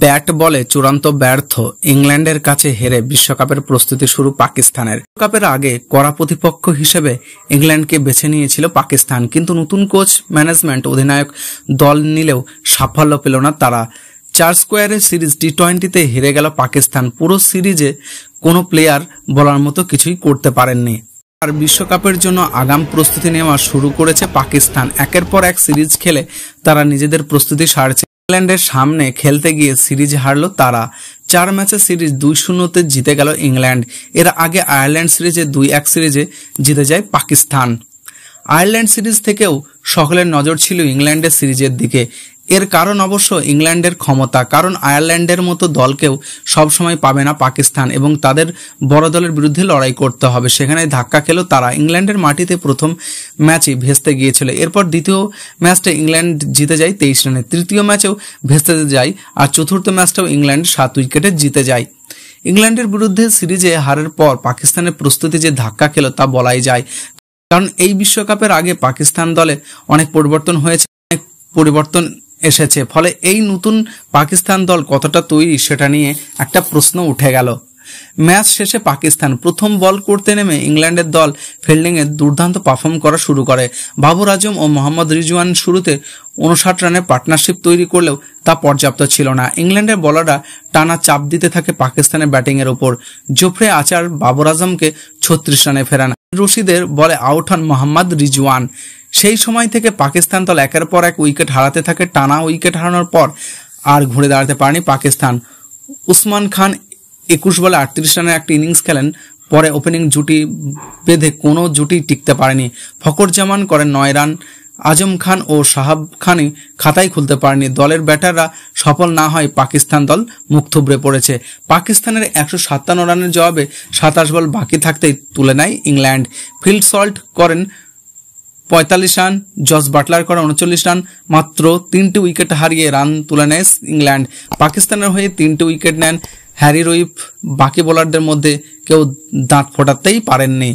Bat বলে চূড়ান্ত ব্যর্থ, ইংল্যান্ডের কাছে হেরে বিশ্বকাপের প্রস্তুতি শুরু পাকিস্তানের। বিশ্বকাপের আগে কড়া প্রতিপক্ষ হিসেবে ইংল্যান্ডকে বেছে নিয়েছিল পাকিস্তান, কিন্তু নতুন কোচ, ম্যানেজমেন্ট, অধিনায়ক দল নিলেও সাফল্য পেল না তারা। 4 স্কোয়ারের সিরিজ টি-20তে হেরে গেল পাকিস্তান। পুরো সিরিজে কোনো প্লেয়ার বলার মতো কিছুই করতে পারেননি। আর বিশ্বকাপের জন্য আগাম প্রস্তুতি নেওয়া শুরু করেছে পাকিস্তান। একের পর এক সিরিজ খেলে তারা নিজেদের প্রস্তুতি সারছে। ইংল্যান্ডের সামনে খেলতে গিয়ে সিরিজ হারল তারা। 4 ম্যাচের সিরিজ 2-0 জিতে গেল ইংল্যান্ড। এর আগে আয়ারল্যান্ড সিরিজে 2-1 সিরিজে জিতে যায় পাকিস্তান। আয়ারল্যান্ড সিরিজ থেকেও সকলের নজর ছিল ইংল্যান্ডের সিরিজের দিকে। এর কারণ অবশ্য ইংল্যান্ডের ক্ষমতা, কারণ আয়ারল্যান্ডের মতো দলকেও সবসময় পাবে না পাকিস্তান এবং তাদের বড় দলের বিরুদ্ধে লড়াই করতে হবে। সেখানে ধাক্কা খেলো তারা। ইংল্যান্ডের মাটিতে প্রথম ম্যাচই ভেস্তে গিয়েছিল। এরপর দ্বিতীয় ম্যাচটা ইংল্যান্ড জিতে যায় 23 রানে, তৃতীয় ম্যাচেও ভেস্তে যায়, আর চতুর্থ ম্যাচটাও ইংল্যান্ড 7 উইকেটে জিতে যায়। ইংল্যান্ডের বিরুদ্ধে সিরিজে হারের পর পাকিস্তানের প্রস্তুতি যে ধাক্কা খেলো তা বলাই যায়, কারণ এই বিশ্বকাপের আগে পাকিস্তান দলে অনেক পরিবর্তন হয়েছে, অনেক পরিবর্তন এসেছে। ফলে এই নতুন পাকিস্তান দল কতটা তৈরি সেটা নিয়ে একটা প্রশ্ন উঠে গেল। ম্যাচ শেষে পাকিস্তান প্রথম বল করতে নেমে ইংল্যান্ডের দল ফিল্ডিংয়ে দুর্দান্ত পারফর্ম করা শুরু করে। বাবর আজম ও মোহাম্মদ রিজওয়ান শুরুতে 59 রানে পার্টনারশিপ তৈরি করলেও তা পর্যাপ্ত ছিল না। ইংল্যান্ডের বলাররা টানা চাপ দিতে থাকে পাকিস্তানের ব্যাটিংয়ের ওপর। জোফরে আচার বাবর আজমকে 36 রানে ফেরান। রশিদের বলে আউট হন মোহাম্মদ রিজওয়ান। সেই সময় থেকে পাকিস্তান দল একের পর এক উইকেট হারাতে থাকে। টানা উইকেট হারানোর পর আর ঘুরে দাঁড়াতে পারেনি পাকিস্তান। উসমান খান 21 বলে 38 রানের একটা ইনিংস খেলেন। পরে ওপেনিং জুটি বেঁধে কোনো জুটি টিকতে পারেনি। ফখর জামান করেন 9 রান। আজম খান ও শাহাব খানই খাতাই খুলতে পারেনি। দলের ব্যাটাররা সফল না হয় পাকিস্তান দল মুখ থুবড়ে পড়েছে। পাকিস্তানের 157 রানের জবাবে 27 বল বাকি থাকতেই তুলে নেয় ইংল্যান্ড। ফিল্ড সল্ট করেন 45 রান, জস বাটলার করেন 39 রান। মাত্র 3টি উইকেট হারিয়ে রান তুলে নেয় ইংল্যান্ড। পাকিস্তানের হয়ে 3টি উইকেট নেন হ্যারি রুইফ। বাকি বোলারদের মধ্যে কেউ দাঁত ফোটাতেই পারেননি।